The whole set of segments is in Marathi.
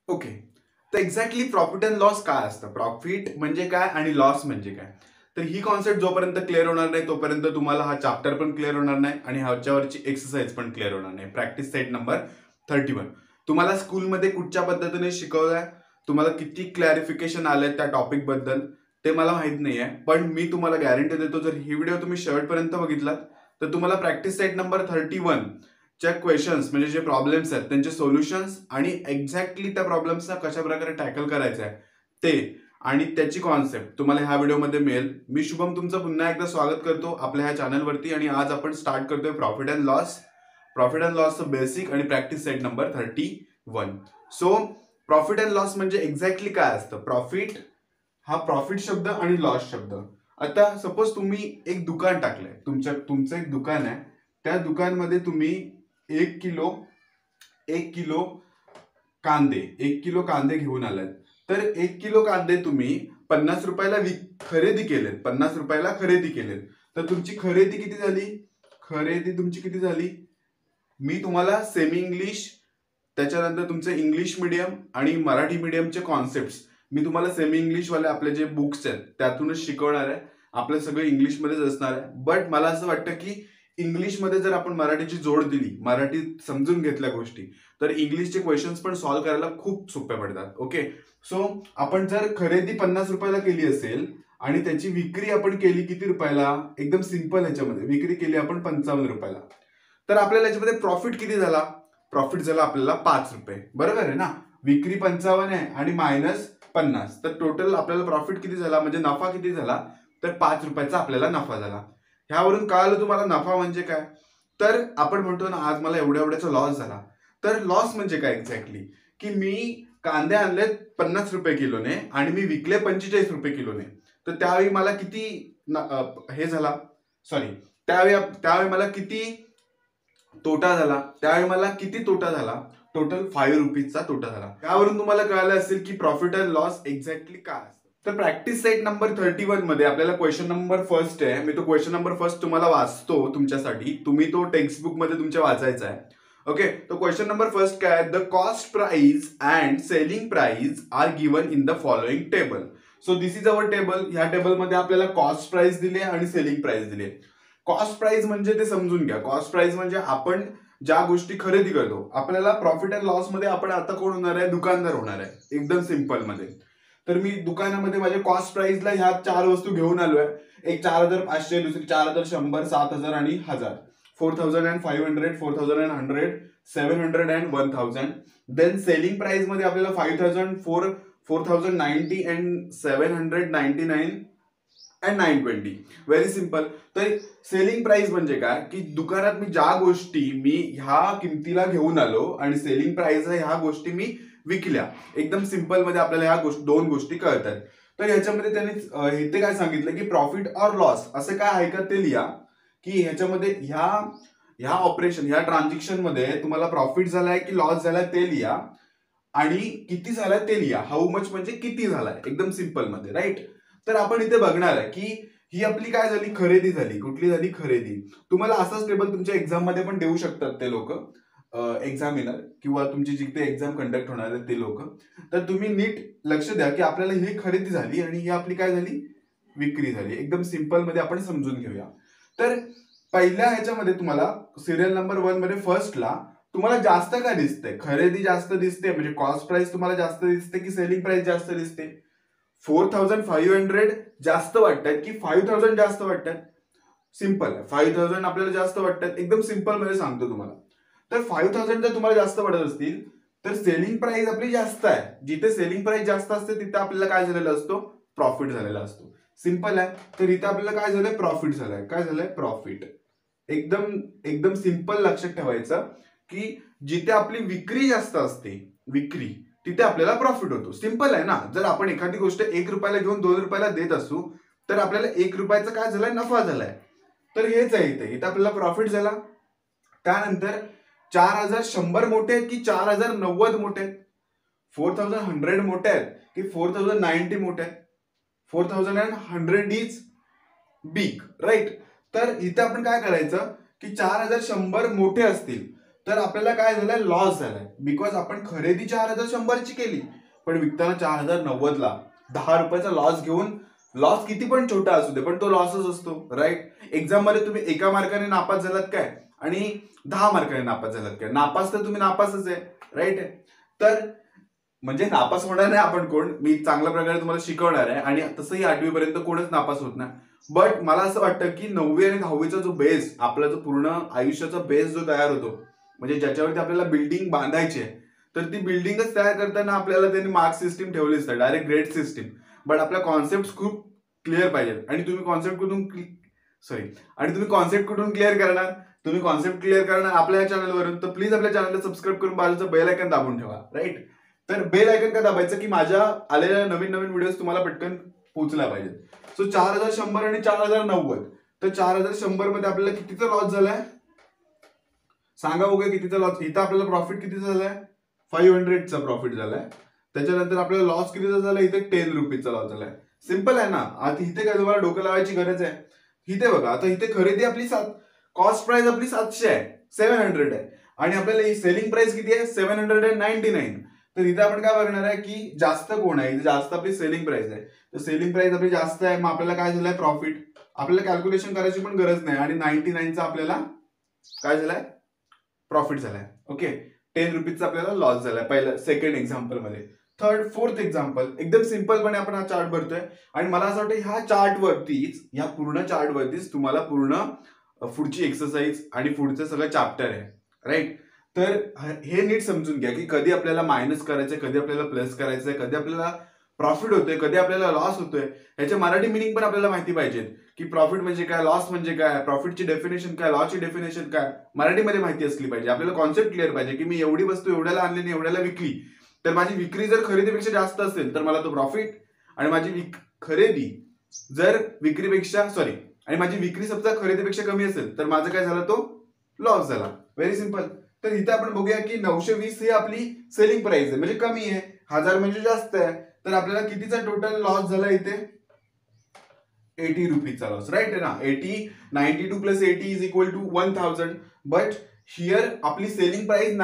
ओके. तर एक्झॅक्टली प्रॉफिट अँड लॉस काय असतं, प्रॉफिट म्हणजे काय आणि लॉस म्हणजे काय. तर ही कॉन्सेप्ट जोपर्यंत क्लिअर होणार नाही तोपर्यंत तुम्हाला हा चॅप्टर पण क्लिअर होणार नाही आणि ह्याच्यावरची एक्सरसाइज पण क्लिअर होणार नाही. Practice set number 31. तुम्हाला स्कूलमध्ये कुठच्या पद्धतीने शिकवलंय, तुम्हाला किती क्लॅरिफिकेशन आलंय त्या टॉपिक बद्दल ते मला माहित नाहीये, पण मी तुम्हाला गॅरंटी देतो जर ही व्हिडिओ तुम्ही शेवटपर्यंत बघितलात तर तुम्हाला प्रॅक्टिस सेट नंबर 31 च्या क्वेश्चन्स म्हणजे जे प्रॉब्लेम्स आहेत त्यांचे सोल्युशन्स आणि एक्झॅक्टली त्या प्रॉब्लेम्सना कशा प्रकारे टॅकल करायचं आहे ते आणि त्याची कॉन्सेप्ट तुम्हाला ह्या व्हिडिओमध्ये मिळेल. मी शुभम तुमचं पुन्हा एकदा स्वागत करतो आपल्या ह्या चॅनलवरती आणि आज आपण स्टार्ट करतोय प्रॉफिट अँड लॉसचं बेसिक आणि practice set number 31. So profit and loss म्हणजे एक्झॅक्टली काय असतं. प्रॉफिट हा प्रॉफिट शब्द आणि लॉस शब्द. आता सपोज तुम्ही एक दुकान टाकलंय, तुमचं एक दुकान आहे, त्या दुकानमध्ये तुम्ही एक किलो कांदे घेऊन आलात. तर 1 किलो कांदे तुम्ही 50 रुपयाला खरेदी केलेत. तर तुमची खरेदी किती झाली. मी तुम्हाला सेमी इंग्लिश, त्याच्यानंतर तुमचे इंग्लिश मिडियम आणि मराठी मिडियमचे कॉन्सेप्ट मी तुम्हाला सेमी इंग्लिश वाले आपले जे बुक्स आहेत त्यातूनच शिकवणार आहे. आपलं सगळं इंग्लिशमध्येच असणार आहे. बट मला असं वाटतं की इंग्लिशमध्ये जर आपण मराठीची जोड दिली, मराठीत समजून घेतल्या गोष्टी, तर इंग्लिशचे क्वेश्चन्स पण सॉल्व्ह करायला खूप सोपे पडतात. ओके. सो आपण जर खरेदी 50 रुपयाला केली असेल आणि त्याची विक्री आपण केली किती रुपयाला, एकदम सिंपल ह्याच्यामध्ये विक्री केली आपण 55 रुपयाला, तर आपल्याला याच्यामध्ये प्रॉफिट किती झाला. प्रॉफिट झाला आपल्याला 5 रुपये. बरोबर आहे ना. विक्री 55 आहे आणि मायनस 50, तर टोटल आपल्याला प्रॉफिट किती झाला म्हणजे नफा किती झाला, तर 5 रुपयाचा आपल्याला नफा झाला. ह्यावरून कळालं तुम्हाला नफा म्हणजे काय. तर आपण म्हणतो ना आज मला एवढ्याचा लॉस झाला. तर लॉस म्हणजे काय एक्झॅक्टली, की मी कांदे आणले 50 रुपये किलोने आणि मी विकले 45 रुपये किलोने. तर त्यावेळी मला किती हे झाला, सॉरी, त्यावेळी मला किती तोटा झाला. टोटल 5 रुपीजचा तोटा झाला. त्यावरून तुम्हाला कळालं असेल की प्रॉफिट अँड लॉस एक्झॅक्टली काय असतं. तर प्रॅक्टिस सेट नंबर 31 मध्ये आपल्याला क्वेश्चन नंबर फर्स्ट आहे. मी तो क्वेश्चन नंबर फर्स्ट तुम्हाला वाचतो तुमच्यासाठी. तुम्ही तो टेक्स्टबुक मध्ये तुमच्या वाचायचा आहे. ओके. तो क्वेश्चन नंबर फर्स्ट काय आहे. The cost price and selling price are given in the following table. So this is our table. ह्या टेबलमध्ये आपल्याला कॉस्ट प्राइस दिली आणि सेलिंग प्राइस दिली. कॉस्ट प्राइस म्हणजे ते समजून घ्या. कॉस्ट प्राइस म्हणजे आपण ज्या गोष्टी खरेदी करतो. आपल्याला प्रॉफिट अँड लॉस मध्ये आपण आता कोण होणार आहे, दुकानदार होणार आहे. एकदम सिंपल मध्ये. तर मी दुकानामध्ये माझ्या कॉस्ट प्राइसला ह्या 4 वस्तू घेऊन आलोय. एक 4500, दुसरी 4100, 7000 आणि 1000. 4500, 4100, 700 अँड 1000. देन सेलिंग प्राइस मध्ये आपल्याला 5000, 4090 अँड 799 अँड 920. Very simple. तर सेलिंग प्राइस म्हणजे काय, की दुकानात मी ज्या गोष्टी मी ह्या किमतीला घेऊन आलो आणि सेलिंग प्राइस ह्या गोष्टी मी विकल्या. एकदम सिंपल मध्ये आपल्याला ह्या दोन गोष्टी कळतात. तर ह्याच्यामध्ये त्यांनी इथे काय सांगितलं की प्रॉफिट ऑर लॉस असं काय आहे का ते लिहा, की ह्याच्यामध्ये ह्या ऑपरेशन ह्या ट्रान्झॅक्शन मध्ये तुम्हाला प्रॉफिट झालाय की लॉस झालाय ते लिहा आणि किती झालाय ते लिहा. हाऊ मच म्हणजे किती झालाय, एकदम सिंपल मध्ये. राईट. तर आपण इथे बघणार आहे की ही आपली काय झाली, खरेदी झाली. कुठली झाली, खरेदी. तुम्हाला असाच टेबल तुमच्या एक्झाम मध्ये पण देऊ शकतात ते लोक, एक्झामिनर किंवा तुमची जिथे एक्झाम कंडक्ट होणार आहे ते लोक. तर तुम्ही नीट लक्ष द्या की आपल्याला ही खरेदी झाली आणि ही आपली काय झाली, विक्री झाली. एकदम सिंपल मध्ये आपण समजून घेऊया. तर पहिल्या ह्याच्यामध्ये तुम्हाला सिरियल नंबर 1 मध्ये फर्स्टला तुम्हाला जास्त काय दिसते, खरेदी जास्त दिसते म्हणजे कॉस्ट प्राइस तुम्हाला जास्त दिसते की सेलिंग प्राइस जास्त दिसते. 4500 जास्त वाटतात की 5000 जास्त वाटतात. सिंपल आहे. 5000 आपल्याला जास्त वाटतात. एकदम सिंपल मध्ये सांगतो तुम्हाला. तर 5000 जर तुम्हाला जास्त वाटत असतील तर सेलिंग प्राइस आपली जास्त आहे. जिथे सेलिंग प्राइस जास्त असते तिथे आपल्याला काय झालेला असतो, प्रॉफिट झालेला असतो. सिंपल आहे. तर इथे आपल्याला काय झालंय, प्रॉफिट झालंय. काय झालंय, प्रॉफिट. एकदम सिंपल लक्षात ठेवायचं की जिथे आपली विक्री जास्त असते, तिथे आपल्याला प्रॉफिट होतो. सिंपल आहे ना. जर आपण एखादी गोष्ट 1 रुपयाला घेऊन 2 रुपयाला देत असू तर आपल्याला 1 रुपयाचा काय झालाय, नफा झालाय. तर हेच आहे इथे आपल्याला प्रॉफिट झाला. त्यानंतर 4100 मोठे आहेत की 4090 मोठे आहेत, 4100 मोठे आहेत की 4090 मोठे आहेत. 4100 इज बिग. राईट. तर इथे आपण काय करायचं की 4100 मोठे असतील तर आपल्याला काय झालंय, लॉस झालाय. बिकॉज आपण खरेदी 4100 ची केली, पण विकताना 4090 ला 10 रुपयाचा लॉस घेऊन, लॉस किती पण छोटा असू दे पण तो लॉसच असतो, राईट. एक्झाम मध्ये तुम्ही 1 मार्काने नापास झालात काय आणि 10 मार्काने नापास झालात काय, नापास तर तुम्ही नापासच आहे, राईट. तर म्हणजे नापास होणार नाही आपण कोण, मी चांगल्या प्रकारे तुम्हाला शिकवणार आहे आणि तसंही 8वी पर्यंत कोणच नापास होत नाही. बट मला असं वाटतं की 9वी आणि 10वीचा जो बेस, आपला जो पूर्ण आयुष्याचा बेस जो तयार होतो, म्हणजे ज्याच्यावरती आपल्याला बिल्डिंग बांधायची आहे, तर ती बिल्डिंगच तयार करताना आपल्याला त्यांनी मार्क सिस्टीम ठेवली असते, डायरेक्ट ग्रेड सिस्टीम. बट आपल्या कॉन्सेप्ट खूप क्लिअर पाहिजेत. आणि तुम्ही कॉन्सेप्ट कुठून क्लिअर करणार, तुम्ही कॉन्सेप्ट क्लिअर करणार आपल्या चॅनलवरून. तर प्लीज आपल्या चॅनलला सबस्क्राईब करून बाजूचं बेल आयकॉन दाबून ठेवा, राईट. तर बेल आयकॉन का दाबायचं, की माझ्या आलेल्या नवीन नवीन व्हिडिओज तुम्हाला पटकन पोहोचल्या पाहिजेत. सो 4100 आणि 4090, तर 4100 मध्ये आपल्याला कितीचा लॉस झालाय सांगा बघूया, कितीचा लॉस. इथं आपल्याला प्रॉफिट कितीचा झालाय, 500चा प्रॉफिट झालाय. त्याच्यानंतर आपल्याला लॉस कितीचा झाला, इथे 10 रुपीजचा लॉस झालाय. सिंपल आहे ना. आता इथे काय तुम्हाला डोकं लावायची गरज आहे. इथे बघा, आता इथे खरेदी आपली कॉस्ट प्राइस आपली 700 आहे, 700 आहे, आणि आपल्याला सेलिंग प्राइस किती आहे, 799. तर इथे आपण काय बघणार आहे की जास्त कोण आहे, जास्त आपली सेलिंग प्राइस आहे. तर सेलिंग प्राइस आपली जास्त आहे, मग आपल्याला काय झालंय, प्रॉफिट. आपल्याला कॅल्क्युलेशन करायची पण गरज नाही, आणि 99चा आपल्याला काय झालाय, प्रॉफिट झालाय. ओके, 10 रुपीजचा आपल्याला लॉस झालाय पहिल्या सेकंड एक्झाम्पल मध्ये. थर्ड फोर्थ एक्झाम्पल एकदम सिंपलपणे आपण हा चार्ट भरतोय, आणि मला असं वाटतं ह्या चार्टवरतीच, या पूर्ण चार्टवरतीच तुम्हाला पूर्ण पुढची एक्सरसाइज आणि पुढचं सगळं चॅप्टर आहे, राईट. तर हे नीट समजून घ्या की कधी आपल्याला मायनस करायचंय, कधी आपल्याला प्लस करायचंय, कधी आपल्याला प्रॉफिट होतोय, कधी आपल्याला लॉस होतोय. ह्याचे मराठी मिनिंग पण आपल्याला माहिती पाहिजे, की प्रॉफिट म्हणजे काय, लॉस म्हणजे काय, प्रॉफिटची डेफिनेशन काय, लॉसची डेफिनेशन काय, मराठीमध्ये माहिती असली पाहिजे. आपल्याला कॉन्सेप्ट क्लिअर पाहिजे की मी एवढी वस्तू एवढ्याला आणली आणि एवढ्याला विकली, तर माझी विक्री जर खरेदीपेक्षा जास्त असेल तर मला तो प्रॉफिट, आणि माझी खरेदी जर आणि माझी विक्री समजा खरेदीपेक्षा कमी असेल तर माझं काय झालं, तो लॉस झाला. Very simple. तर इथे आपण बघूया की 920 ही आपली सेलिंग प्राइस आहे, म्हणजे कमी आहे, 1000 म्हणजे जास्त आहे. तर आपल्याला कितीचा टोटल लॉस झाला इथे, 80 रुपीजचा लॉस, राईट आहे ना. 92 plus 80 is equal to 1000. But here आपली सेलिंग प्राइस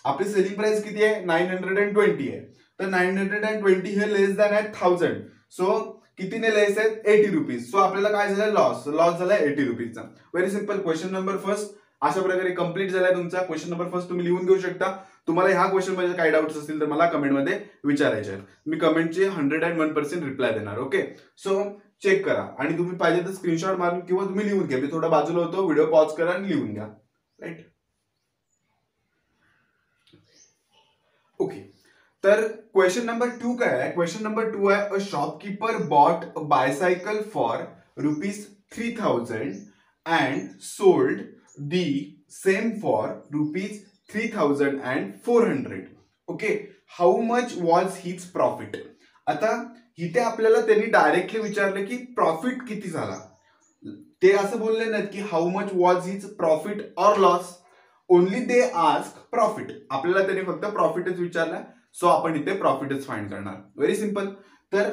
आपली सेलिंग प्राइस किती आहे, 920 आहे. तर 920 हे लेस दॅन आहे 1000. सो कितीने लेस आहेत, 80 रुपीज. सो आपल्याला काय झालं, लॉस झाला 80 रुपीजचा. Very simple. Question number first अशा प्रकारे कंप्लीट झालाय तुमचा. क्वेश्चन नंबर फर्स्ट तुम्ही लिहून घेऊ शकता. तुम्हाला ह्या क्वेश्चन मध्ये काही डाऊट्स असतील तर मला कमेंटमध्ये विचारायचे आहेत. मी कमेंटचे 101% रिप्लाय देणार. ओके, सो चेक करा, आणि तुम्ही पाहिजे तर स्क्रीनशॉट मारून किंवा तुम्ही लिहून घ्या. मी थोडा बाजूला होतो, व्हिडिओ पॉज करा आणि लिहून घ्या, राईट. ओके, तर क्वेश्चन नंबर 2 काय आहे, क्वेश्चन नंबर 2 आहे, a shopkeeper bought a bicycle for ₹3000 and sold the same for ₹3400. Okay, how much was his profit. आता इथे आपल्याला त्यांनी डायरेक्टली विचारलं की प्रॉफिट किती झाला. ते असं बोलले नाहीत की how much was his profit or loss, only they ask profit. आपल्याला त्यांनी फक्त प्रॉफिटच विचारला, सो आपण इथे प्रॉफिटच फाइंड करणार. Very simple. तर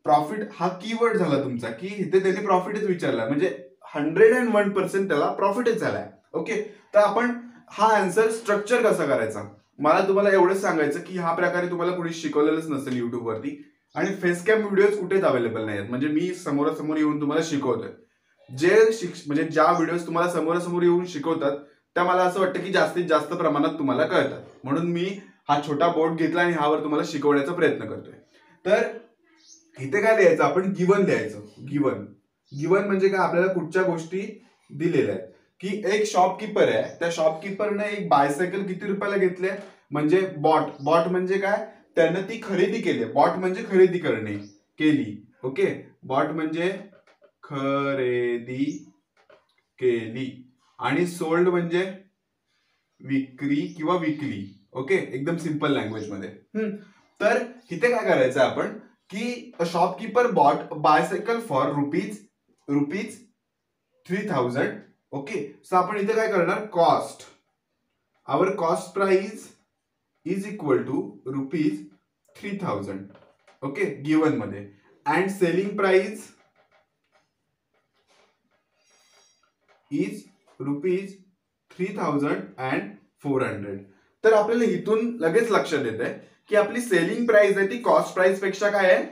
प्रॉफिट हा कीवर्ड झाला तुमचा, की इथे त्यांनी प्रॉफिटच विचारला, म्हणजे 101% त्याला प्रॉफिटच झालाय. ओके, तर आपण हा आन्सर स्ट्रक्चर कसा करायचा, मला तुम्हाला एवढंच सांगायचं की ह्या प्रकारे तुम्हाला कुणी शिकवलेलंच नसेल युट्यूबवरती, आणि फेस कॅम व्हिडिओज कुठेच अवेलेबल नाहीत. म्हणजे मी समोरासमोर येऊन तुम्हाला शिकवतोय. म्हणजे ज्या व्हिडिओज तुम्हाला समोरासमोर येऊन शिकवतात त्या मला असं वाटतं की जास्तीत जास्त प्रमाणात तुम्हाला कळतात, म्हणून मी हा छोटा बोर्ड घेतला आणि ह्यावर तुम्हाला शिकवण्याचा प्रयत्न करतोय. तर इथे काय लिहायचं, आपण गिवन लिहायचं. गिवन म्हणजे काय, आपल्याला कुठच्या गोष्टी दिलेल्या आहेत, की एक शॉपकीपर आहे, त्या शॉपकीपरने एक बायसायकल किती रुपयाला घेतले, म्हणजे बॉट म्हणजे काय, त्यानं ती खरेदी केली. बॉट म्हणजे खरेदी करणे, केली. ओके, बॉट म्हणजे खरेदी केली, आणि सोल्ड म्हणजे विक्री किंवा विकली. ओके, एकदम सिंपल लँग्वेज मध्ये. तर इथे काय करायचं आपण, की a shopkeeper bought bicycle for ₹3000. Okay, so आपण इथे काय करणार, cost, our cost price is equal to ₹3000. Okay, given मध्ये, अँड सेलिंग प्राइस इज 3400. तर आपल्याला इथून लगेच लक्षात येत आहे की आपली सेलिंग प्राइस आहे ती कॉस्ट प्राइस पेक्षा काय आहे,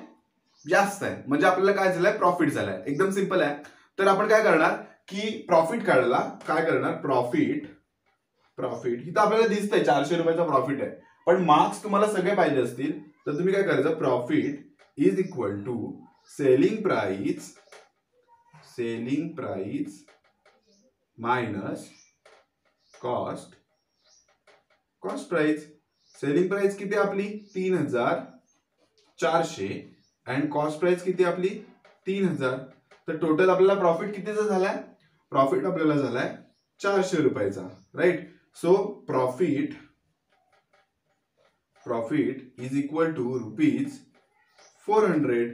जास्त आहे. म्हणजे आपल्याला काय झालंय, प्रॉफिट झालाय. एकदम सिंपल आहे. तर आपण काय करणार की प्रॉफिट काढायला काय करणार, प्रॉफिट इथं आपल्याला दिसतंय 400 रुपयाचा प्रॉफिट आहे. पण मार्क्स तुम्हाला सगळे पाहिजे असतील तर तुम्ही काय करायचं, profit is equal to selling price minus cost price. Selling price किती आपली 3400 अँड कॉस्ट प्राइस किती आपली 3000. तर टोटल आपल्याला प्रॉफिट कितीचा झालाय, प्रॉफिट आपल्याला झालाय 400 रुपयाचा. Right. So profit is equal to ₹400.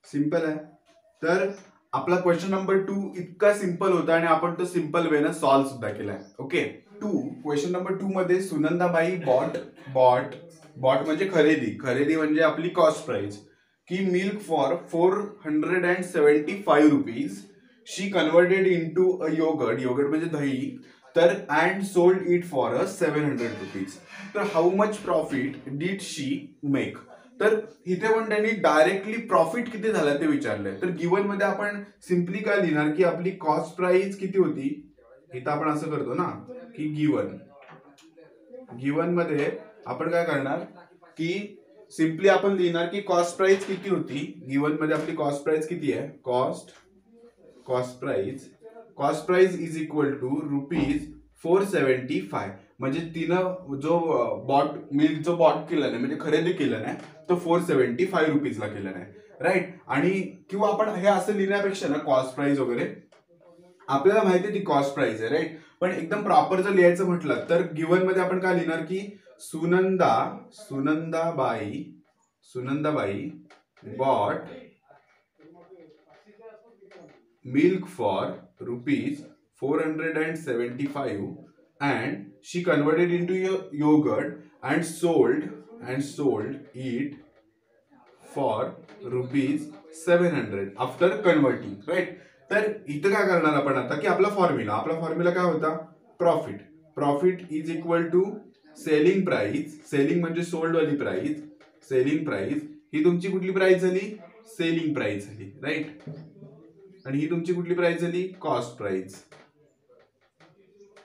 Simple आहे. तर आपला क्वेश्चन नंबर 2 इतका सिंपल होता आणि आपण तो सिंपल वेनं सॉल्व्ह सुद्धा केलाय. ओके. क्वेश्चन नंबर 2 मध्ये सुनंदाबाई बॉट म्हणजे खरेदी म्हणजे आपली कॉस्ट प्राइस की milk for 475 rupees. She converted into a yogurt म्हणजे दही, तर and sold it for 700 rupees. तर how much profit did she make. तर इथे पण त्यांनी डायरेक्टली प्रॉफिट किती झाला ते विचारलंय. तर गिवन मध्ये आपण सिम्पली काय लिहिणार की आपली कॉस्ट प्राइस किती होती. इथं आपण असं करतो ना की गिवन मध्ये आपण काय करणार की सिम्पली आपण लिहिणार की कॉस्ट प्राइस किती होती. गिवन मध्ये आपली कॉस्ट प्राइस किती आहे, cost price is equal to ₹475. म्हणजे तिनं जो मिल्क जो बॉट केलं नाही म्हणजे खरेदी केलं नाही तो 475 रुपीजला केलं नाही. राईट. आणि किंवा आपण हे असं लिहिण्यापेक्षा ना कॉस्ट प्राइस वगैरे आपल्याला माहिती आहे ती कॉस्ट प्राइस आहे. राईट. पण एकदम प्रॉपर जर लिहायचं म्हटलं तर गिवन मध्ये आपण काय लिहिणार की Sunandabai bought milk for ₹475 and she converted into yogurt and sold it for ₹700 after converting. right. तर इथं काय करणार आपण आता की आपला फॉर्म्युला काय होता, profit is equal to selling म्हणजे सोल्ड वाली प्राइस. सेलिंग प्राइस ही तुमची कुठली प्राइस झाली, सेलिंग प्राइस झाली. राईट. आणि ही तुमची कुठली प्राइस झाली, कॉस्ट प्राइस.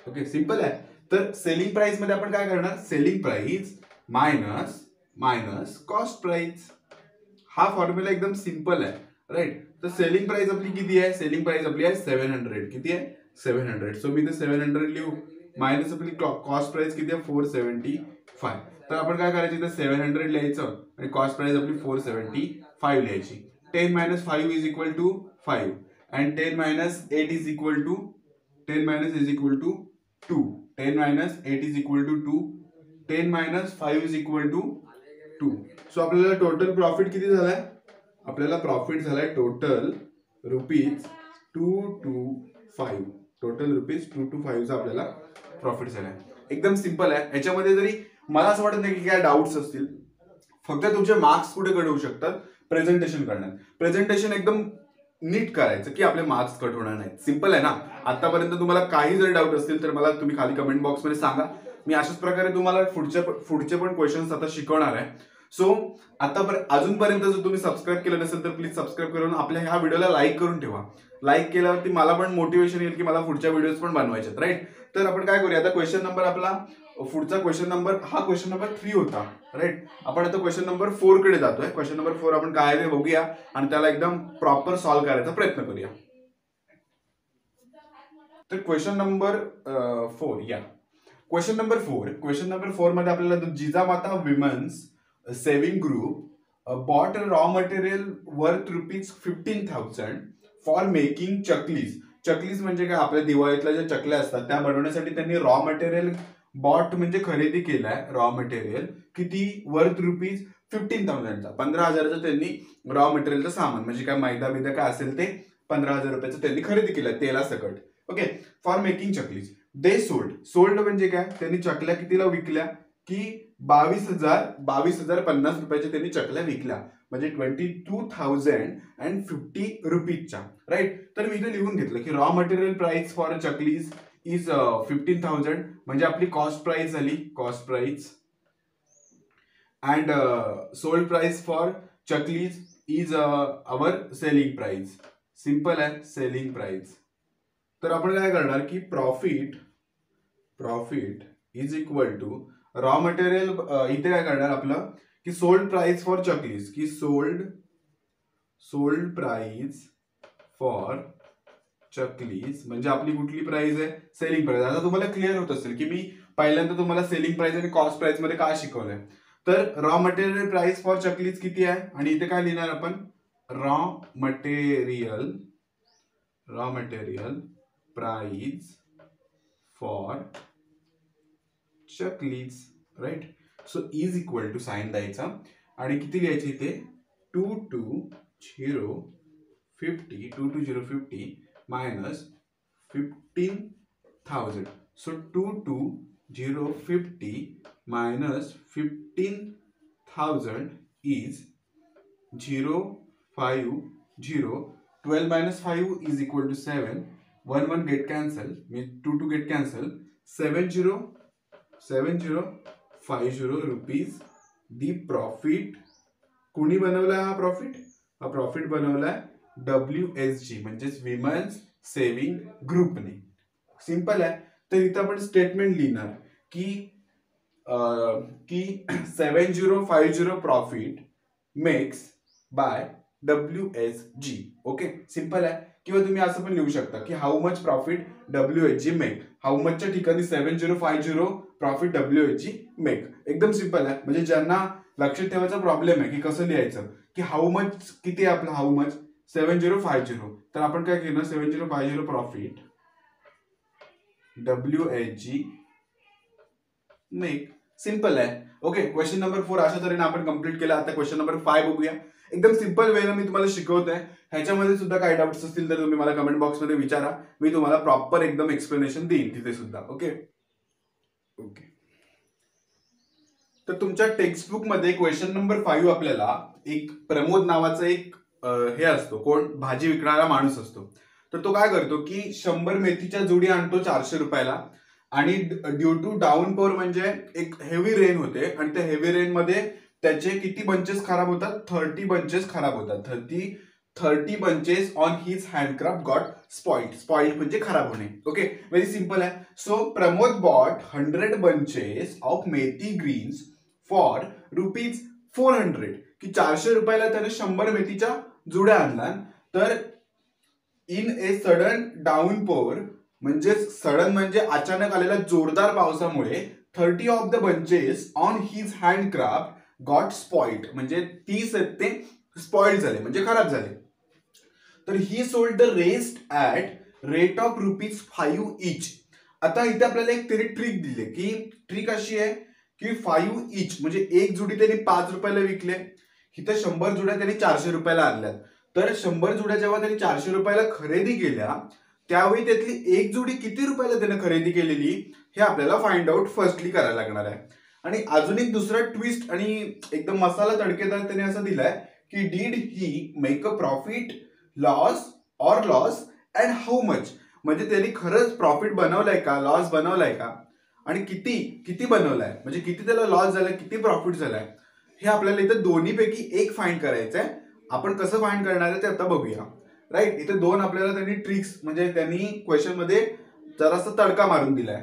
ओके. सिंपल आहे. तर सेलिंग प्राइस मध्ये आपण काय करणार, selling price minus cost price. हा फॉर्म्युला एकदम सिंपल आहे. राईट. तर सेलिंग प्राइस आपली किती आहे, सेलिंग प्राइस आपली आहे 700. किती आहे, 700. सो मी ते 700 लिहू मायनस आपली कॉस्ट प्राइस किती आहे 475. तर आपण काय करायचं, इथे 700 लिहायचं आणि कॉस्ट प्राइस आपली 475 लिहायची. 10 - 5 is equal to 5 and 10 - 8 is equal to 2. 10 - 8 is equal to 2. 10 - 5 is equal to 2. So आपल्याला टोटल प्रॉफिट किती झालाय, आपल्याला प्रॉफिट झालाय टोटल ₹225. टोटल ₹225 आपल्याला प्रॉफिट झालाय. एकदम सिंपल आहे. याच्यामध्ये जरी मला असं वाटत नाही की काय डाऊट्स असतील. फक्त तुमचे मार्क्स कुठे कट होऊ शकतात, प्रेझेंटेशन करण्यात. प्रेझेंटेशन एकदम नीट करायचं की आपले मार्क्स कट होणार नाहीत. सिंपल आहे ना. आतापर्यंत तुम्हाला काही जर डाऊट असतील तर मला तुम्ही खाली कमेंट बॉक्समध्ये सांगा. मी अशाच प्रकारे तुम्हाला पुढचे पण क्वेश्चन्स आता शिकवणार आहे. सो अजूनपर्यंत जर तुम्ही सबस्क्राईब केलं नसेल तर प्लीज सबस्क्राईब करून आपल्या ह्या व्हिडिओला लाईक करून ठेवा. लाईक केल्यावरती मला पण मोटिवेशन येईल की मला पुढच्या व्हिडिओज पण बनवायचे. राईट. तर आपण काय करूया आता, क्वेश्चन नंबर आपला पुढचा क्वेश्चन नंबर 3 होता. राईट. आपण आता क्वेश्चन नंबर 4 कडे जातोय. क्वेश्चन नंबर 4 आपण काय आहे ते बघूया आणि त्याला एकदम प्रॉपर सॉल्व्ह करायचा प्रयत्न करूया. तर क्वेश्चन नंबर 4 या. क्वेश्चन नंबर 4 मध्ये आपल्याला Jijamata women's saving group bought raw material worth ₹15,000 for making chaklis म्हणजे काय, आपल्या दिवाळीतल्या ज्या चकल्या असतात त्या बनवण्यासाठी त्यांनी रॉ मटेरियल बॉट म्हणजे खरेदी केलाय. रॉ मटेरियल किती, वर्थ ₹15,000. 15,000चं त्यांनी रॉ मटेरियलचं सामान म्हणजे काय मैदा बिदा काय असेल ते 15,000 रुपयाचं त्यांनी खरेदी केलंय तेलासकट. Okay. For making chaklis they sold म्हणजे काय, त्यांनी चकल्या कितीला विकल्या की 22,050 रुपयाच्या त्यांनी चकल्या विकल्या म्हणजे 22,050 रुपीजच्या. राईट. तर मी इथे लिहून घेतलं की raw material price for chaklis is 15,000 म्हणजे आपली कॉस्ट प्राइस झाली, cost price. And sold price for chaklis is our selling price. Simple आहे, सेलिंग प्राइस. तर आपण काय करणार की profit is equal to raw material. इथे काय करणार आपलं की सोल्ड प्राइस फॉर चकलीज, की सोल्ड प्राइस फॉर चकलीज म्हणजे आपली कुठली प्राइस आहे, सेलिंग प्राइस. आता तुम्हाला क्लिअर होत असेल की मी पहिल्यांदा तुम्हाला सेलिंग प्राइस आणि कॉस्ट प्राइस मध्ये काय शिकवलंय. तर raw material price for chaklis किती आहे आणि इथे काय लिहिणार आपण, raw material price for chaklis, right. So is equal to sign द्यायचा आणि किती लिहायचे इथे 22050 minus 15,000. So 22050 minus 15,000 is 050. 12 minus 5 is equal to 7. 1 get cancel, means 2 get cancel. 7050 rupees. The profit कोणी बनवलाय हा प्रॉफिट? हा प्रॉफिट बनवलाय WSG म्हणजेच विमेन्स सेव्हिंग ग्रुपने. सिंपल आहे. तर इथं आपण स्टेटमेंट लिहिणार की 7050 profit makes by WSG. Okay, simple आहे. किंवा तुम्ही असं पण लिहू शकता की how much profit WSG make. How मचच्या ठिकाणी 7050 प्रॉफिट WSG मेक. एकदम सिंपल आहे. म्हणजे ज्यांना लक्षात ठेवायचा प्रॉब्लेम आहे की कसं लिहायचं, की हाऊ मच किती आहे आपलं, हाऊ मच 7050. तर आपण काय केलं, 7050 प्रॉफिट WSG मेक. सिंपल आहे. ओके, क्वेश्चन नंबर 4 अशा तऱ्हेने आपण कंप्लीट केला. आता क्वेश्चन नंबर 5 बघूया. एकदम सिंपल वेने मी तुम्हाला शिकवतोय. ह्याच्यामध्ये सुद्धा काही डाऊट्स असतील तर तुम्ही मला कमेंट बॉक्समध्ये विचारा. मी तुम्हाला प्रॉपर एकदम एक्सप्लेनेशन देईन तिथे सुद्धा. ओके. तर तुमच्या टेक्स्टबुक मध्ये क्वेश्चन नंबर 5 आपल्याला एक प्रमोद नावाचा एक हे असतो, कोण, भाजी विकणारा माणूस असतो. तर तो काय करतो की 100 मेथीच्या जुडी आणतो 400 रुपयाला आणि ड्यू टू डाऊनपोर म्हणजे एक हेवी रेन होते आणि त्या हेवी रेन मध्ये त्याचे किती बंचेस खराब होतात, 30 बंचेस खराब होतात. 30 bunches on his handcraft got spoiled म्हणजे खराब होणे. ओके, व्हेरी सिंपल आहे. So Pramod bought 100 bunches of methi greens for ₹400, की 400 रुपयाला त्याने 100 मेथीच्या जुड्या आणला. तर इन ए सडन डाऊनपोर म्हणजे सडन म्हणजे अचानक आलेल्या जोरदार पावसामुळे 30 of the bunches on his handcraft got spoiled म्हणजे 30 ते स्पॉइल्ड झाले म्हणजे खराब झाले. तर ही sold the rest at rate of ₹5 इच. आता इथे आपल्याला एक तरी ट्रिक दिली, की ट्रिक अशी आहे की 5 इच म्हणजे एक जुडी त्यांनी 5 रुपयाला विकले. इथं 100 जुड्या त्यांनी 400 रुपयाला आणल्यात. तर 100 जुड्या जेव्हा त्यांनी 400 रुपयाला खरेदी केल्या त्यावेळी त्यातली एक जुडी किती रुपयाला त्याने खरेदी केलेली हे आपल्याला फाइंड आउट फर्स्टली करायला लागणार आहे. आणि अजून एक दुसरा ट्विस्ट आणि एकदम मसाला तडकेदार त्याने असं दिलाय की did he make a profit loss and how much. म्हणजे त्यांनी खरंच प्रॉफिट बनवलाय का, लॉस बनवलाय का आणि किती बनवलाय, म्हणजे किती त्याला लॉस झालाय, किती प्रॉफिट झालाय, हे आपल्याला इथं दोन्हीपैकी एक फाइंड करायचं आहे. आपण कसं फाइंड करणार आहे ते आता बघूया. राईट, इथे दोन आपल्याला त्यांनी ट्रिक्स म्हणजे त्यांनी क्वेश्चन मध्ये जरासा तडका मारून दिलाय.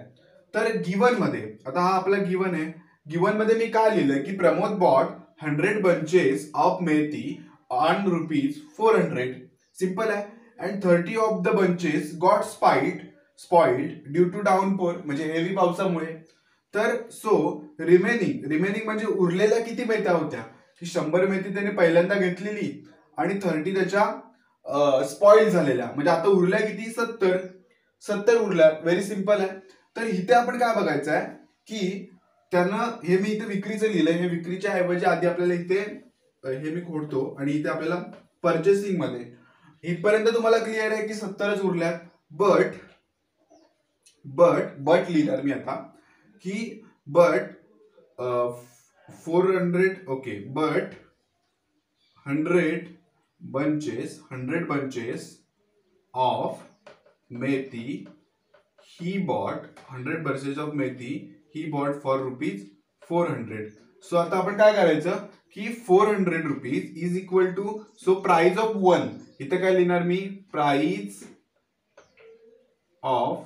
तर गिवन मध्ये, आता हा आपला गिवन आहे. गिवन मध्ये मी काय लिहिलंय की Pramod bought 100 bunches of methi on ₹400. Simple आहे. And 30 of the bunches got spoiled due to downpour म्हणजे हेवी पावसामुळे. तर सो रिमेनिंग म्हणजे उरलेल्या किती मेथ्या होत्या, की 100 मेथी त्याने पहिल्यांदा घेतलेली आणि 30 त्याच्या स्पॉइल झालेल्या म्हणजे आता उरल्या किती, 70 उरल्या. व्हेरी सिंपल आहे. तर इथे आपण काय बघायचं आहे की त्यानं हे मी इथे विक्रीचं लिहिलंय, हे विक्रीच्या ऐवजी आधी आपल्याला इथे हे मी खोडतो आणि इथे आपल्याला परचेसिंग मध्ये इथपर्यंत तुम्हाला क्लिअर आहे की 70च उरल्यात. बट लिहिणार मी आता की but 400 okay but 100 bunches of methi he bought 100 bunches of methi he bought for ₹400. So आता आपण काय करायचं की 400 rupees is equal to so price of 1 इथे काय लिहिणार मी प्राइस ऑफ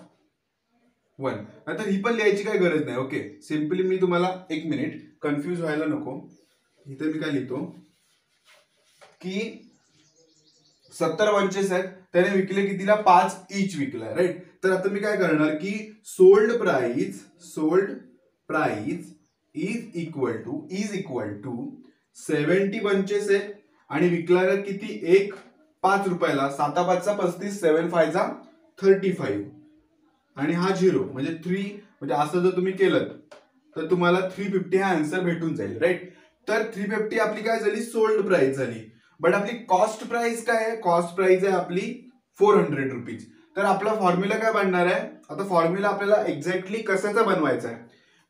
1. आता ही पण लिहायची काय गरज नाही. ओके सिंपली मी तुम्हाला एक मिनिट कन्फ्यूज व्हायला नको. इथे मी काय लिहितो की 70 बंचेस आहेत त्याने विकले कितीला 5 ईच विकलाय राईट. तर आता मी काय करणार की sold price is equal to 70 bunches आहे आणि विकला किती एक 5 रुपयाला 7 5 35 7 5 35 आणि हा 0 म्हणजे 3 म्हणजे असं जर तुम्ही केलं तर तुम्हाला 350 हा आन्सर भेटून जाईल राईट. तर 350 आपली काय झाली सोल्ड प्राइस झाली. बट आपली कॉस्ट प्राइस काय आहे कॉस्ट प्राइस आहे आपली 400 रुपीज. तर आपला फॉर्म्युला काय बनणार आहे आता फॉर्म्युला आपल्याला एक्झॅक्टली कशाचा बनवायचा आहे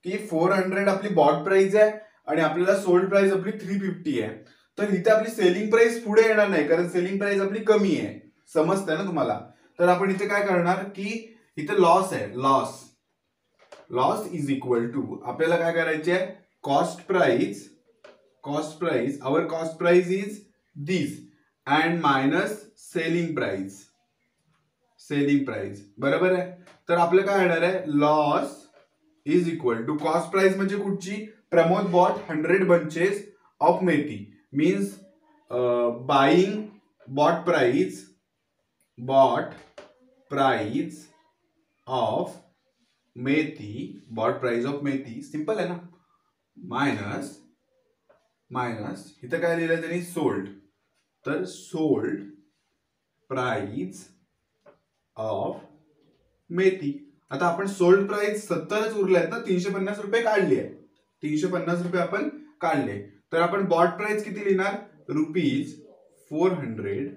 की 400 आपली बॉट प्राइस आहे आणि आपल्याला सोल्ड प्राइस आपली 350 आहे. तर इथे आपली सेलिंग प्राइस पुढे येणार नाही कारण सेलिंग प्राइस आपली कमी आहे. समजतंय ना तुम्हाला. तर आपण इथे काय करणार की इथे लॉस आहे लॉस इज इक्वल टू आपल्याला काय करायचे आहे cost price our cost price is this and minus selling price बरोबर आहे. तर आपलं काय येणार आहे loss is equal to cost price म्हणजे कुठची Pramod bought 100 bunches of methi means buying bought price of methi simple आहे ना मायनस इथं काय लिहिलं त्यांनी सोल्ड. तर सोल्ड प्राइस ऑफ मेथी. आता आपण सोल्ड प्राइस 70च उरले आहेत ना 350 रुपये काढली आहे 350 रुपये आपण काढले. तर आपण बॉट प्राइस किती लिहिणार ₹400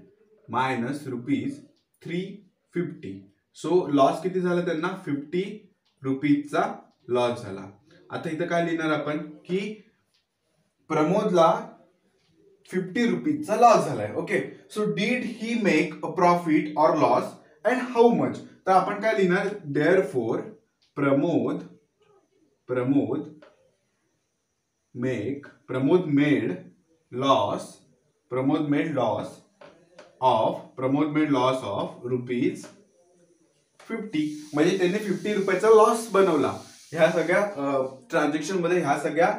मायनस ₹350. सो लॉस किती झाला त्यांना 50 रुपीजचा लॉस झाला. आता इथं काय लिहिणार आपण की प्रमोदला 50 रुपीजचा लॉस झालाय. Okay so did he make a profit or loss and how much. तर आपण काय लिहिणार therefore Pramod made loss of ₹50 म्हणजे त्यांनी 50 रुपयाचा लॉस बनवला ह्या सगळ्या ट्रान्झॅक्शन मध्ये ह्या सगळ्या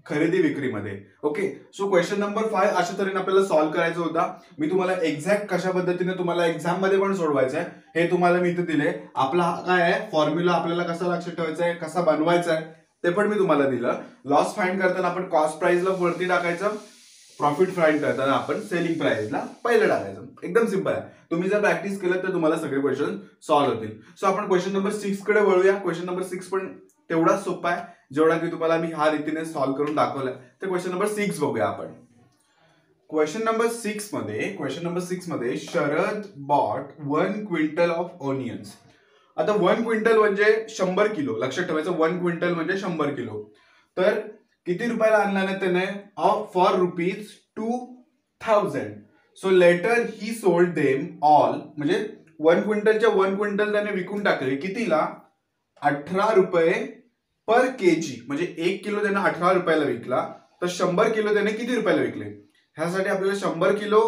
खरेदी विक्रीमध्ये. ओके सो क्वेश्चन नंबर 5 अशा तऱ्हेने आपल्याला सॉल्व्ह करायचा होता. मी तुम्हाला एक्झॅक्ट कशा पद्धतीने तुम्हाला एक्झाम मध्ये पण सोडवायचं आहे हे तुम्हाला मी इथे दिले. आपला काय आहे फॉर्म्युला आपल्याला कसा लक्षात ठेवायचा आहे कसा बनवायचा आहे ते पण मी तुम्हाला दिलं. लॉस फाइंड करताना आपण कॉस्ट प्राइसला वरती टाकायचं प्रॉफिट फाइंड करताना आपण सेलिंग प्राइसला पहिलं टाकायचं. एकदम सिंपल आहे. तुम्ही जर प्रॅक्टिस केलं तर तुम्हाला सगळे क्वेश्चन सॉल्व्ह होतील. सो आपण क्वेश्चन नंबर 6 कडे वळूया. क्वेश्चन नंबर 6 पण तेवढाच सोपा आहे जेवढा की तुम्हाला मी ह्या रीतीने सॉल्व्ह करून दाखवलाय. तर क्वेश्चन नंबर 6 बघूया आपण. क्वेश्चन नंबर 6 मध्ये Sharad bought 1 quintal of onions. आता 1 क्विंटल म्हणजे 100 किलो लक्षात ठेवायचं 1 क्विंटल म्हणजे 100 किलो. तर किती रुपयाला आणला ना त्याने for ₹2000. So later he sold them all म्हणजे 1 क्विंटलच्या 1 क्विंटल त्याने विकून टाकले कितीला 18 रुपये पर केजी म्हणजे 1 किलो त्याने 18 रुपयाला विकला. तर 100 किलो त्याने किती रुपयाला विकले ह्यासाठी आपल्याला 100 किलो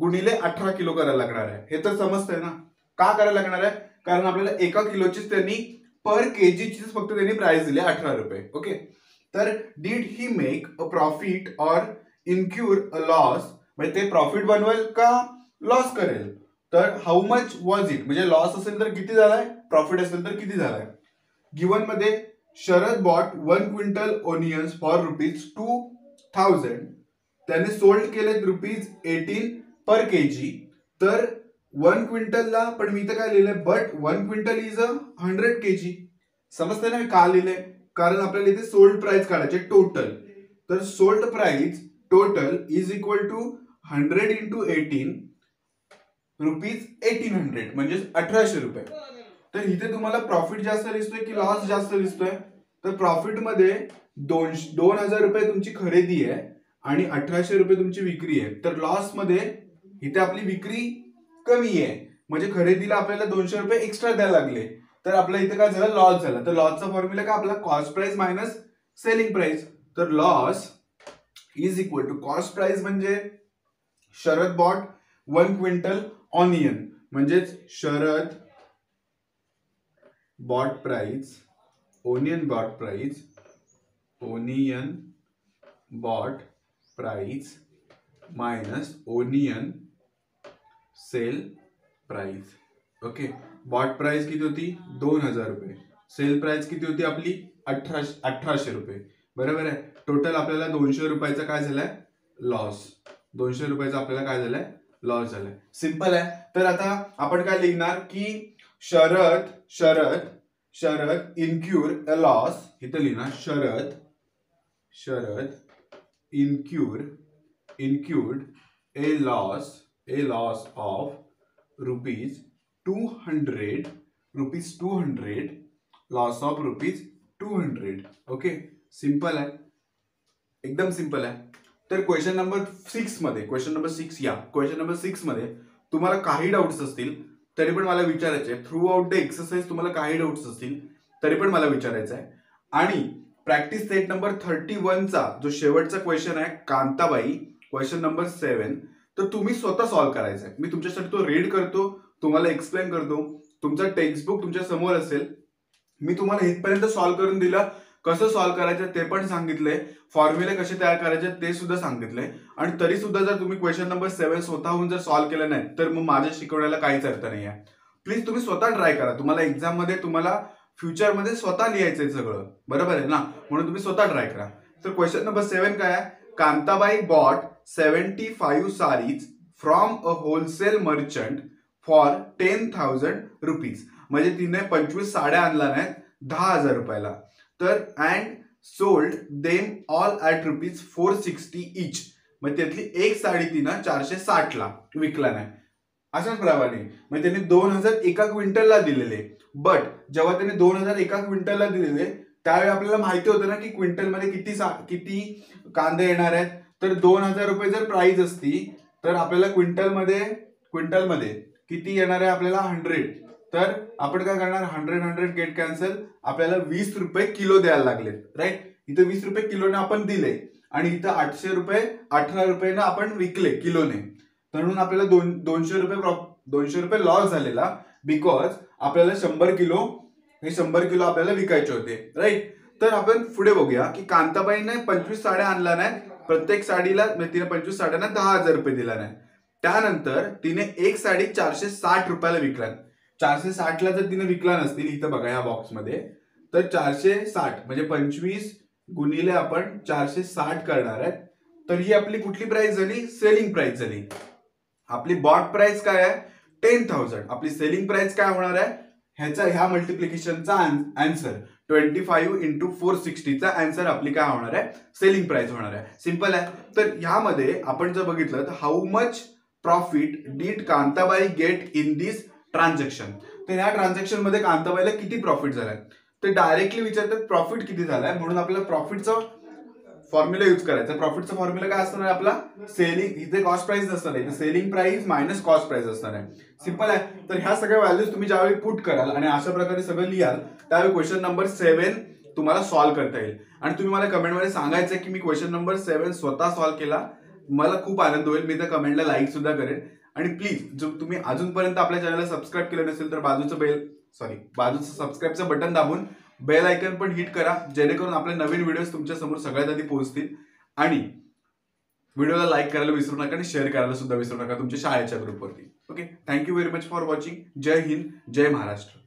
गुणिले 18 किलो करायला लागणार आहे. हे तर समजतंय ना का करायला लागणार आहे कारण आपल्याला 1 किलोचीच त्यांनी पर केजीचीच फक्त त्यांनी प्राइस दिली 18 रुपये. ओके तर did he make a profit or incur a loss म्हणजे ते प्रॉफिट बनवेल का लॉस करेल. तर हाऊ मच वॉज इट म्हणजे लॉस असेल तर किती झालाय प्रॉफिट असेल तर किती झालाय. गिवन मध्ये Sharad bought 1 quintal onions for ₹2000 त्याने सोल्ड केले ₹18 पर केजी. तर 1 क्विंटलला पण मी तर काय लिहिलंय बट 1 क्विंटल इज 100 kg. समजते ना मी का लिहिलंय कारण आपल्याला इथे सोल्ड प्राइस काढायचे टोटल. तर sold price total is equal to 100 into 18 ₹1800 म्हणजे 1800 रुपये. तर इथे तुम्हाला प्रॉफिट जास्त दिसतोय की लॉस जास्त दिसतोय. तर प्रॉफिट मध्ये 2000 रुपये तुमची खरेदी आहे आणि 1800 रुपये तुमची विक्री आहे. तर लॉस मध्ये इथे आपली विक्री कमी आहे म्हणजे खरेदीला आपल्याला 200 रुपये एक्स्ट्रा द्यायला लागले. तर आपल्या इथे काय झालं, लॉस झाला. तर लॉसचा फॉर्म्युला काय आपला, cost price minus selling price. तर loss is equal to cost price म्हणजे शरद बॉट 1 क्विंटल ऑनियन, म्हणजेच Sharad bought price, onion bought price minus onion sell price. Okay, bought price किती होती 2000 रुपये, सेल प्राइस किती होती आपली 1800 रुपये. बरोबर आहे. टोटल आपल्याला 200 रुपयाचा काय झालाय, लॉस. 200 रुपयाचा आपल्याला काय झालाय, लॉस झालाय. सिंपल आहे. तर आता आपण काय लिहिणार की शरद इन्क्यूर अ लॉस, इथं लिहिणार Sharad incurred a loss of rupees 200, loss of rupees 200. Okay, simple आहे, एकदम सिंपल आहे. तर क्वेश्चन नंबर 6 मध्ये तुम्हाला काही डाऊट्स असतील तरी पण मला विचारायचे. थ्रू आउट द एक्सरसाइज तुम्हाला काही डाऊट्स असतील तरी पण मला विचारायचं आहे. आणि प्रॅक्टिस सेट नंबर 31चा जो शेवटचा क्वेश्चन आहे कांताबाई, क्वेश्चन नंबर 7, तर तुम्ही स्वतः सॉल्व्ह करायचा आहे. मी तुमच्यासाठी तो रीड करतो, तुम्हाला एक्सप्लेन करतो. तुमचा टेक्स्टबुक तुमच्या समोर असेल. मी तुम्हाला इथपर्यंत सॉल्व्ह करून दिलं, कसं सॉल्व्ह करायचं ते पण सांगितलंय, फॉर्म्युले कसे तयार करायचे ते सुद्धा सांगितलंय. आणि तरी सुद्धा जर तुम्ही क्वेश्चन नंबर 7 स्वतःहून जर सॉल्व्ह केलं नाही तर मग माझ्या शिकवण्याला काहीच अर्थ नाही आहे. प्लीज तुम्ही स्वतः ट्राय करा. तुम्हाला एक्झाम मध्ये तुम्हाला फ्युचरमध्ये स्वतः लिहायचंय सगळं, बरोबर आहे ना, म्हणून तुम्ही स्वतः ट्राय करा. तर क्वेश्चन नंबर 7 काय आहे, Kantabai bought 75 saris from a wholesale merchant for 10,000 rupees. म्हणजे तिने 25 साड्या आणल्या नाहीत 10,000 रुपयाला. तर and sold them all at rupees 460 each. मग त्यातली एक साडी तिनं 460ला विकला नाही. अशाच प्रमाणे मग त्यांनी 2000 एका क्विंटलला दिलेले. बट जेव्हा त्यांनी 2000 एका क्विंटलला दिलेले त्यावेळी आपल्याला माहिती होतं ना की क्विंटलमध्ये किती कांदे येणार आहेत. तर 2000 रुपये जर प्राइस असती तर आपल्याला क्विंटलमध्ये किती येणार आहे आपल्याला 100. तर आपण काय करणार, 100 गेट कॅन्सल, आपल्याला 20 रुपये किलो द्यायला लागले, राईट. इथे 20 रुपये किलोने आपण दिले आणि इथं 18 रुपयानं आपण विकले किलोने. म्हणून आपल्याला 200 रुपये लॉस झालेला, बिकॉज आपल्याला 100 किलो आपल्याला विकायचे होते, राईट. तर आपण पुढे बघूया की कांताबाईने 25 साड्या आणल्या नाही, प्रत्येक साडीला तिने 25 साड्यांना 10,000 रुपये दिला नाही. त्यानंतर तिने एक साडी 460 रुपयाला विकला. 460ला जर तिने विकला नसतील, इथं बघा या बॉक्समध्ये, तर 460 म्हणजे 25 गुणिले आपण 460 करणार आहे. तर ही आपली कुठली प्राइस झाली, सेलिंग प्राइस झाली. आपली बॉट प्राइस काय आहे 10,000, आपली सेलिंग प्राइस काय होणार आहे, ह्या मल्टिप्लिकेशनचा आन्सर 25 इंटू 460चा आन्सर आपली काय होणार आहे, सेलिंग प्राइस होणार आहे. सिंपल आहे. तर ह्यामध्ये आपण जर बघितलं तर how much profit did Kantabai get in this transaction. तर ह्या ट्रान्झॅक्शन मध्ये कांताबाईला किती प्रॉफिट झालाय, तर डायरेक्टली विचारतात प्रॉफिट किती झालाय, म्हणून आपल्याला प्रॉफिटचा फॉर्म्युला यूज करायचा. प्रॉफिटचा फॉर्म्युला काय असणार आहे आपला, सेलिंग, इथे कॉस्ट प्राइस नसणार आहे, selling price minus cost price असणार आहे. सिंपल आहे. तर ह्या सगळ्या व्हॅल्यूज तुम्ही ज्यावेळी पुट कराल आणि अशा प्रकारे सगळं लिहाल त्यावेळी क्वेश्चन नंबर 7 तुम्हाला सॉल्व्ह करता येईल. आणि तुम्ही मला कमेंटमध्ये सांगायचं की मी क्वेश्चन नंबर 7 स्वतः सॉल्व्ह केला, मला खूप आनंद होईल. मी त्या कमेंटला लाईक सुद्धा करेन. आणि प्लीज जर तुम्ही अजूनपर्यंत आपल्या चॅनलला सबस्क्राईब केलं नसेल तर बाजूचं सबस्क्राईबचं बटन दाबून बेल आयकन पण हिट करा, जेणेकरून आपले नवीन व्हिडिओज तुमच्या समोर सगळ्यात आधी पोहोचतील. आणि व्हिडिओला लाईक करायला विसरू नका आणि शेअर करायला सुद्धा विसरू नका तुमच्या शाळेच्या ग्रुपवरती. Okay, thank you very much for watching. जय हिंद, जय महाराष्ट्र.